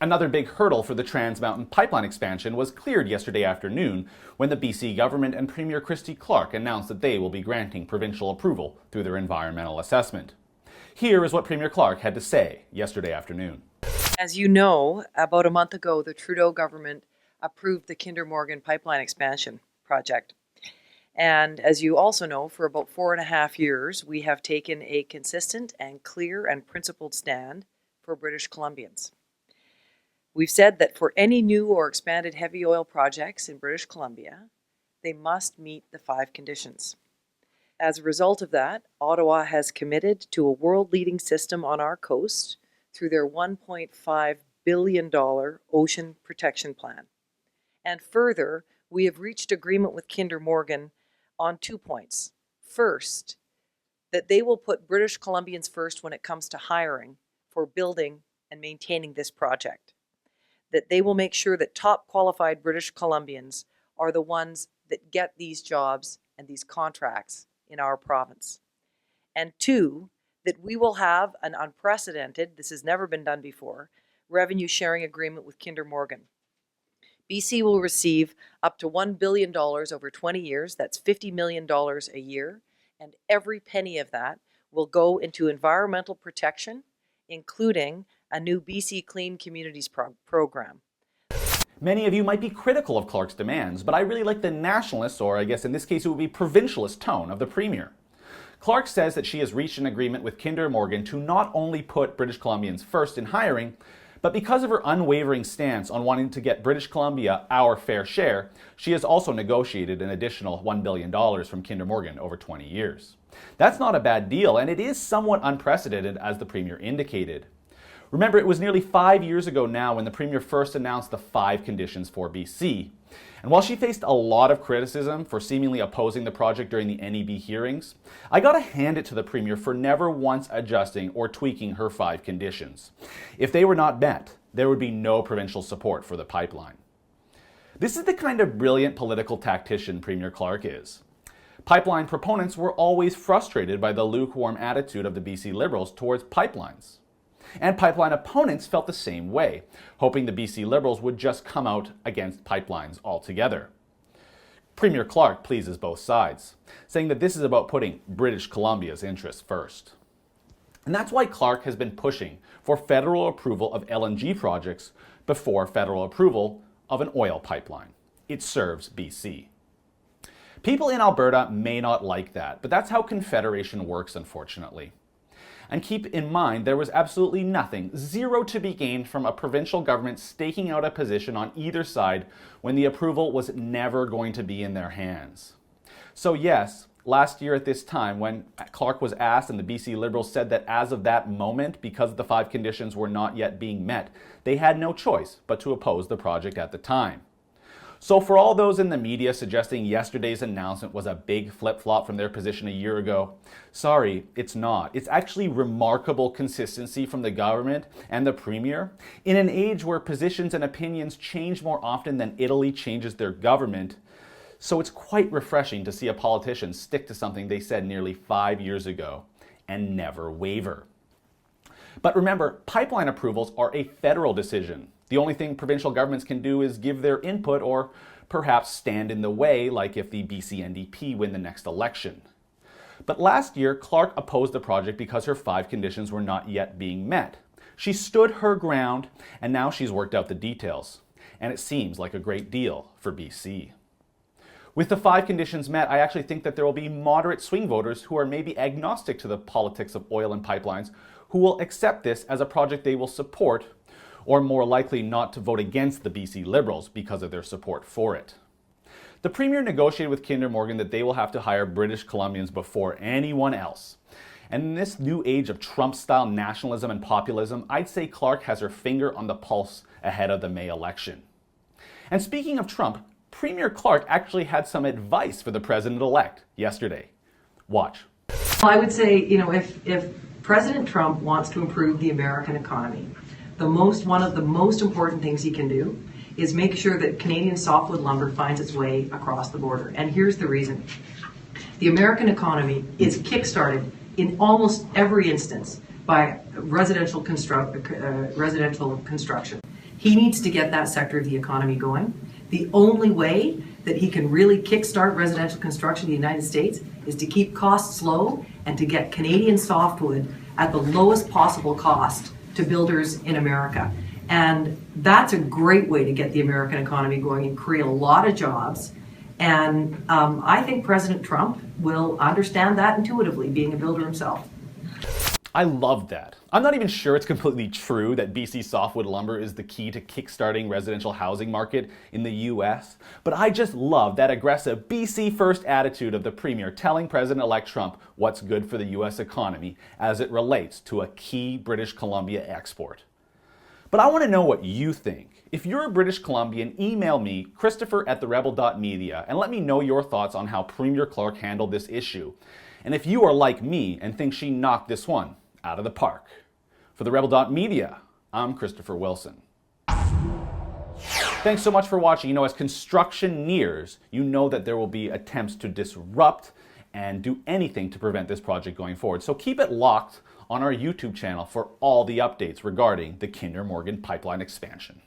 Another big hurdle for the Transmountain Pipeline expansion was cleared yesterday afternoon when the BC government and Premier Christy Clark announced that they will be granting provincial approval through their environmental assessment. Here is what Premier Clark had to say yesterday afternoon. As you know, about a month ago, the Trudeau government approved the Kinder Morgan pipeline expansion project. And as you also know, for about 4.5 years, we have taken a consistent and clear and principled stand for British Columbians. We've said that for any new or expanded heavy oil projects in British Columbia, they must meet the 5 conditions. As a result of that, Ottawa has committed to a world-leading system on our coast through their $1.5 billion Ocean Protection Plan. And further, we have reached agreement with Kinder Morgan on 2 points. First, that they will put British Columbians first when it comes to hiring for building and maintaining this project. That they will make sure that top qualified British Columbians are the ones that get these jobs and these contracts in our province. And 2, that we will have an unprecedented, this has never been done before, revenue sharing agreement with Kinder Morgan. BC will receive up to $1 billion over 20 years, that's $50 million a year, and every penny of that will go into environmental protection, including a new BC Clean Communities program. Many of you might be critical of Clark's demands, but I really like the nationalist, or I guess in this case it would be provincialist tone of the Premier. Clark says that she has reached an agreement with Kinder Morgan to not only put British Columbians first in hiring, but because of her unwavering stance on wanting to get British Columbia our fair share, she has also negotiated an additional $1 billion from Kinder Morgan over 20 years. That's not a bad deal, and it is somewhat unprecedented, as the Premier indicated. Remember, it was nearly 5 years ago now when the Premier first announced the 5 conditions for BC. And while she faced a lot of criticism for seemingly opposing the project during the NEB hearings, I gotta hand it to the Premier for never once adjusting or tweaking her 5 conditions. If they were not met, there would be no provincial support for the pipeline. This is the kind of brilliant political tactician Premier Clark is. Pipeline proponents were always frustrated by the lukewarm attitude of the BC Liberals towards pipelines. And pipeline opponents felt the same way, hoping the BC Liberals would just come out against pipelines altogether. Premier Clark pleases both sides, saying that this is about putting British Columbia's interests first. And that's why Clark has been pushing for federal approval of LNG projects before federal approval of an oil pipeline. It serves BC. People in Alberta may not like that, but that's how Confederation works, unfortunately. And keep in mind, there was absolutely nothing, zero to be gained from a provincial government staking out a position on either side when the approval was never going to be in their hands. So yes, last year at this time, when Clark was asked and the BC Liberals said that as of that moment, because the 5 conditions were not yet being met, they had no choice but to oppose the project at the time. So for all those in the media suggesting yesterday's announcement was a big flip-flop from their position a year ago, sorry, it's not. It's actually remarkable consistency from the government and the Premier in an age where positions and opinions change more often than Italy changes their government. So it's quite refreshing to see a politician stick to something they said nearly 5 years ago and never waver. But remember, pipeline approvals are a federal decision. The only thing provincial governments can do is give their input or perhaps stand in the way, like if the BC NDP win the next election. But last year, Clark opposed the project because her 5 conditions were not yet being met. She stood her ground, and now she's worked out the details. And it seems like a great deal for BC. With the 5 conditions met, I actually think that there will be moderate swing voters who are maybe agnostic to the politics of oil and pipelines who will accept this as a project they will support, or more likely not to vote against the BC Liberals because of their support for it. The Premier negotiated with Kinder Morgan that they will have to hire British Columbians before anyone else. And in this new age of Trump-style nationalism and populism, I'd say Clark has her finger on the pulse ahead of the May election. And speaking of Trump, Premier Clark actually had some advice for the president-elect yesterday. Watch. I would say, if President Trump wants to improve the American economy, one of the most important things he can do is make sure that Canadian softwood lumber finds its way across the border. And here's the reason. The American economy is kickstarted in almost every instance by residential construction. He needs to get that sector of the economy going. The only way that he can really kickstart residential construction in the United States is to keep costs low and to get Canadian softwood at the lowest possible cost to builders in America. And that's a great way to get the American economy going and create a lot of jobs. And I think President Trump will understand that intuitively, being a builder himself. I love that. I'm not even sure it's completely true that BC softwood lumber is the key to kickstarting residential housing market in the US, but I just love that aggressive BC first attitude of the Premier telling President-elect Trump what's good for the US economy as it relates to a key British Columbia export. But I want to know what you think. If you're a British Columbian, email me, Christopher@therebel.media, and let me know your thoughts on how Premier Clark handled this issue. And if you are like me and think she knocked this one out of the park. For therebel.media, I'm Christopher Wilson. Thanks so much for watching. You know, as construction nears, you know that there will be attempts to disrupt and do anything to prevent this project going forward. So keep it locked on our YouTube channel for all the updates regarding the Kinder Morgan pipeline expansion.